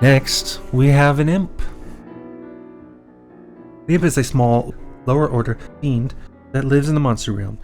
Next, we have an imp. The imp is a small, lower-order fiend that lives in the monster realm.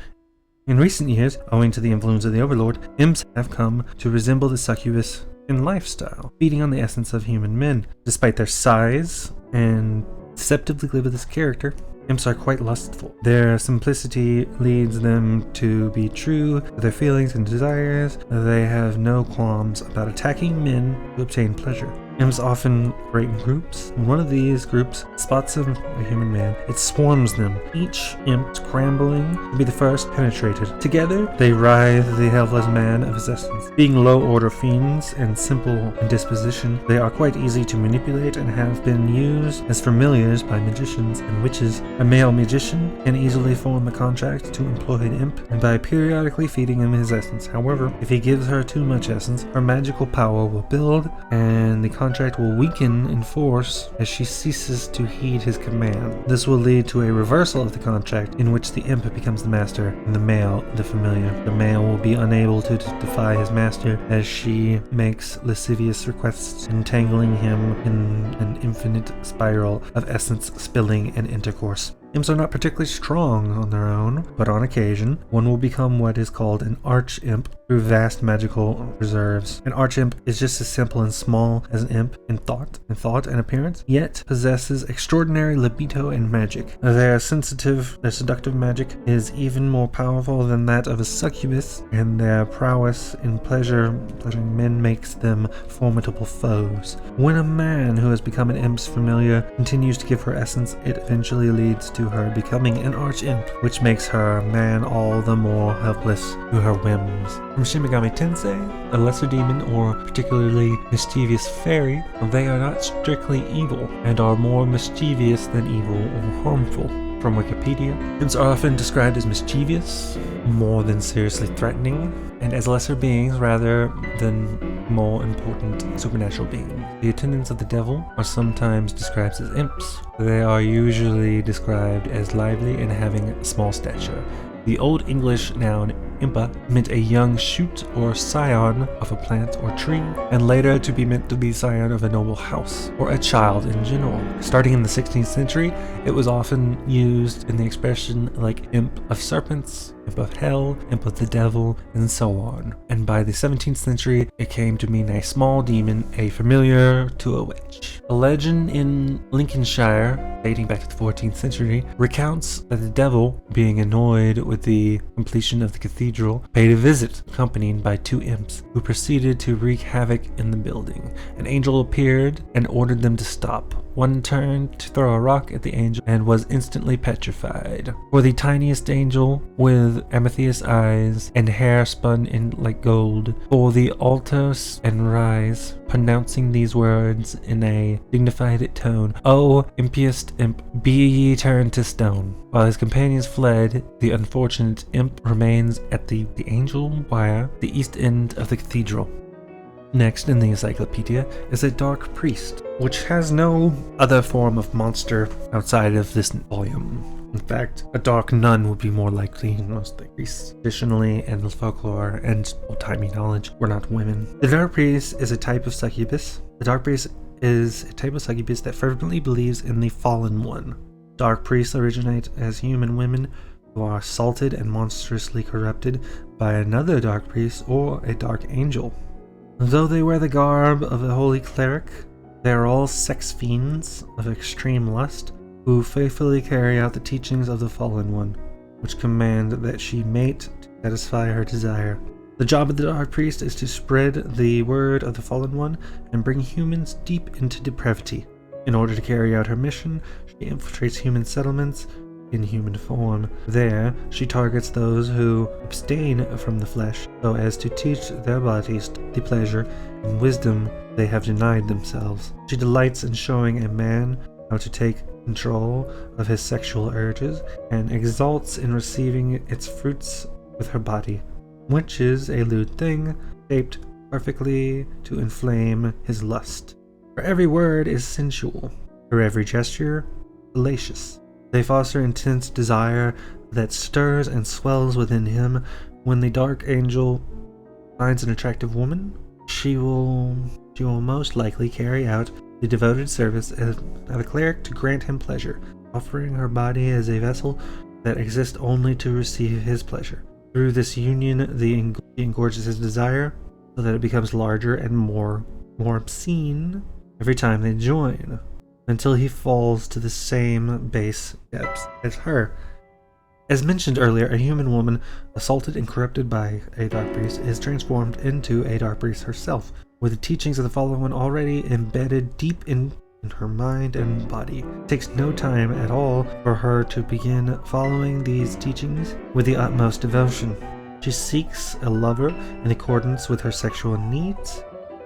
In recent years, owing to the influence of the Overlord, imps have come to resemble the succubus in lifestyle, feeding on the essence of human men. Despite their size and deceptively libidinous character, imps are quite lustful. Their simplicity leads them to be true to their feelings and desires. They have no qualms about attacking men to obtain pleasure. Imps often operate in groups. When one of these groups spots a human man, it swarms them, each imp scrambling to be the first penetrated. Together, they writhe the helpless man of his essence. Being low-order fiends and simple in disposition, they are quite easy to manipulate and have been used as familiars by magicians and witches. A male magician can easily form a contract to employ an imp and by periodically feeding him his essence. However, if he gives her too much essence, her magical power will build and the contract will weaken in force as she ceases to heed his command. This will lead to a reversal of the contract in which the imp becomes the master and the male the familiar. The male will be unable to defy his master as she makes lascivious requests, entangling him in an infinite spiral of essence spilling and intercourse. Imps are not particularly strong on their own, but on occasion, one will become what is called an arch-imp through vast magical reserves. An arch-imp is just as simple and small as an imp in thought and appearance, yet possesses extraordinary libido and magic. Their seductive magic is even more powerful than that of a succubus, and their prowess in pleasuring men makes them formidable foes. When a man who has become an imp's familiar continues to give her essence, it eventually leads to her becoming an arch-imp, which makes her man all the more helpless to her whims. From Shin Megami Tensei, a lesser demon or particularly mischievous fairy, they are not strictly evil and are more mischievous than evil or harmful. From Wikipedia, imps are often described as mischievous, more than seriously threatening, and as lesser beings rather than more important supernatural beings. The attendants of the devil are sometimes described as imps. They are usually described as lively and having a small stature. The Old English noun impa meant a young shoot or scion of a plant or tree, and later to be meant to be scion of a noble house, or a child in general. Starting in the 16th century, it was often used in the expression like imp of serpents, imp of hell, imp of the devil, and so on. And by the 17th century, it came to mean a small demon, a familiar to a witch. A legend in Lincolnshire, dating back to the 14th century, recounts that the devil, being annoyed with the completion of the cathedral, paid a visit accompanied by two imps who proceeded to wreak havoc in the building. An angel appeared and ordered them to stop. One turned to throw a rock at the angel and was instantly petrified. For the tiniest angel, with amethyst eyes and hair spun in like gold, bore the altos and rise, pronouncing these words in a dignified tone, "O impious imp, be ye turned to stone." While his companions fled, the unfortunate imp remains at the angel wire, the east end of the cathedral. Next in the encyclopedia is a dark priest, which has no other form of monster outside of this volume. In fact, a dark nun would be more likely. Most priests, traditionally and folklore and old-timey knowledge, were not women. The dark priest is a type of succubus. The dark priest is a type of succubus that fervently believes in the fallen one. Dark priests originate as human women who are assaulted and monstrously corrupted by another dark priest or a dark angel. Though they wear the garb of a holy cleric, they are all sex fiends of extreme lust who faithfully carry out the teachings of the Fallen One, which command that she mate to satisfy her desire. The job of the Dark Priest is to spread the word of the Fallen One and bring humans deep into depravity. In order to carry out her mission, she infiltrates human settlements in human form. There, she targets those who abstain from the flesh so as to teach their bodies the pleasure and wisdom they have denied themselves. She delights in showing a man how to take control of his sexual urges and exalts in receiving its fruits with her body, which is a lewd thing shaped perfectly to inflame his lust. Her every word is sensual, her every gesture fallacious. They foster intense desire that stirs and swells within him. When the dark angel finds an attractive woman, she will she will most likely carry out the devoted service of a cleric to grant him pleasure, offering her body as a vessel that exists only to receive his pleasure. Through this union, she engorges his desire so that it becomes larger and more obscene every time they join, until he falls to the same base depths as her. As mentioned earlier, a human woman assaulted and corrupted by a dark priest is transformed into a dark priest herself, with the teachings of the fallen one already embedded deep in her mind and body. It takes no time at all for her to begin following these teachings with the utmost devotion. She seeks a lover in accordance with her sexual needs.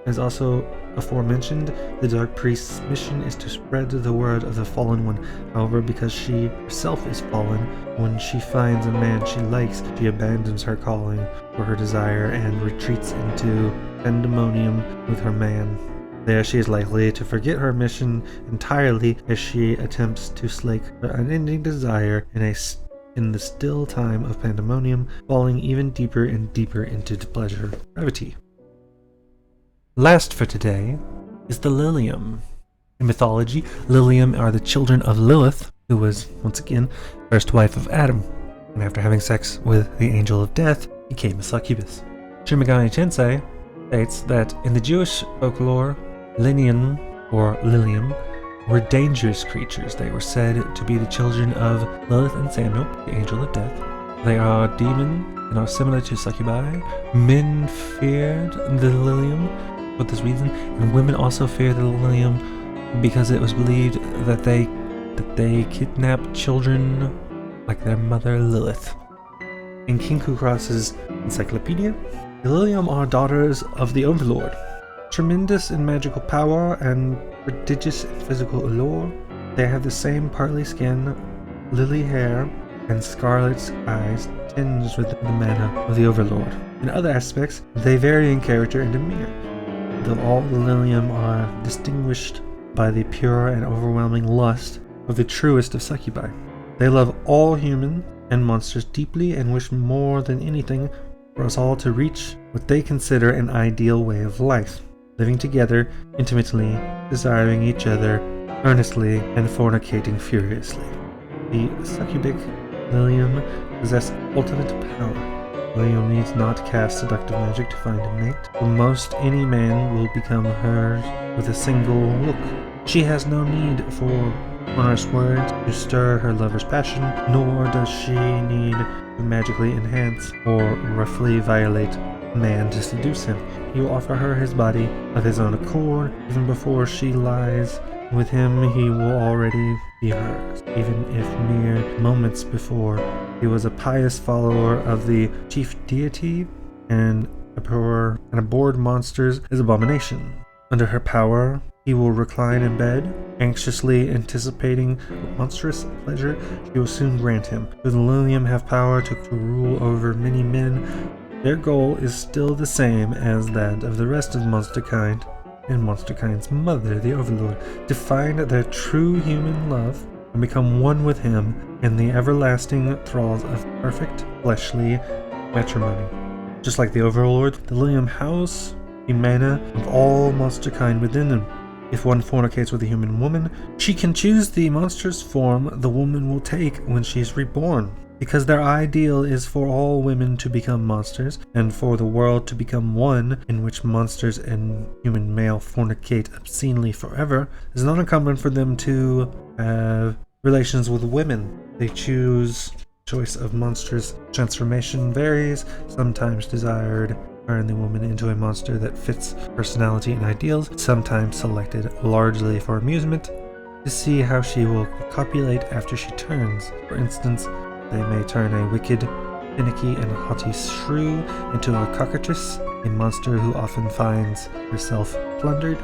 As also aforementioned, the Dark Priest's mission is to spread the word of the Fallen One. However, because she herself is fallen, when she finds a man she likes, she abandons her calling for her desire and retreats into pandemonium with her man. There she is likely to forget her mission entirely as she attempts to slake her unending desire in the still time of pandemonium, falling even deeper and deeper into pleasure gravity. Last for today is the Lilium. In mythology, Lilium are the children of Lilith, who was, once again, first wife of Adam, and after having sex with the angel of death, became a succubus. Shimigami Tensei states that in the Jewish folklore, Linian, or Lilium, were dangerous creatures. They were said to be the children of Lilith and Samuel, the angel of death. They are demons and are similar to succubi. Men feared the Lilium for this reason, and women also feared the Lilium because it was believed that they kidnapped children like their mother Lilith. In Kinku Cross's encyclopedia, the Lilium are daughters of the Overlord. Tremendous in magical power and prodigious in physical allure, they have the same partly skin, lily hair, and scarlet eyes tinged with the mana of the Overlord. In other aspects, they vary in character and demeanor, though all the Lilium are distinguished by the pure and overwhelming lust of the truest of succubi. They love all human and monsters deeply and wish more than anything for us all to reach what they consider an ideal way of life, living together intimately, desiring each other earnestly, and fornicating furiously. The succubic Lilium possess ultimate power. Lilium needs not cast seductive magic to find a mate. For most, any man will become hers with a single look. She has no need for honest words to stir her lover's passion, nor does she need to magically enhance or roughly violate a man to seduce him. He will offer her his body of his own accord. Even before she lies with him, he will already be hers, even if mere moments before he was a pious follower of the chief deity and abhorred monsters as abomination. Under her power, he will recline in bed, anxiously anticipating what monstrous pleasure she will soon grant him. Should the Lilium have power to rule over many men, their goal is still the same as that of the rest of monsterkind and monsterkind's mother, the Overlord, to find their true human love and become one with him in the everlasting thralls of perfect fleshly matrimony. Just like the Overlord, the Lilium house the mana of all monsterkind within them. If one fornicates with a human woman, she can choose the monstrous form the woman will take when she is reborn. Because their ideal is for all women to become monsters, and for the world to become one in which monsters and human male fornicate obscenely forever, it's not uncommon for them to have relations with women. They choose choice of monstrous transformation varies, sometimes desired turn the woman into a monster that fits personality and ideals, sometimes selected largely for amusement, to see how she will copulate after she turns. For instance, they may turn a wicked, finicky, and haughty shrew into a cockatrice, a monster who often finds herself plundered,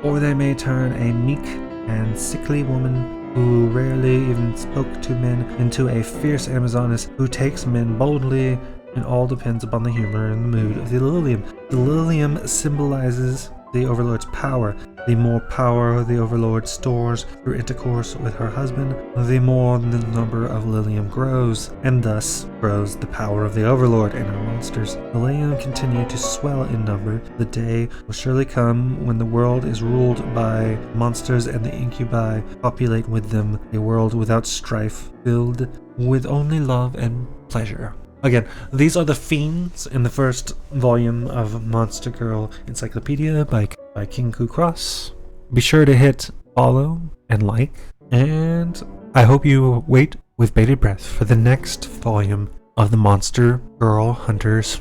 or they may turn a meek and sickly woman who rarely even spoke to men into a fierce Amazoness who takes men boldly. And all depends upon the humor and the mood of the Lilium. The Lilium symbolizes the Overlord's power. The more power the Overlord stores through intercourse with her husband, the more the number of Lilium grows, and thus grows the power of the Overlord and her monsters. The Lilium continue to swell in number. The day will surely come when the world is ruled by monsters and the incubi populate with them, a world without strife, filled with only love and pleasure. Again, these are the fiends in the first volume of Monster Girl Encyclopedia by King Ku Cross. Be sure to hit follow and like, and I hope you wait with bated breath for the next volume of the Monster Girl Hunters.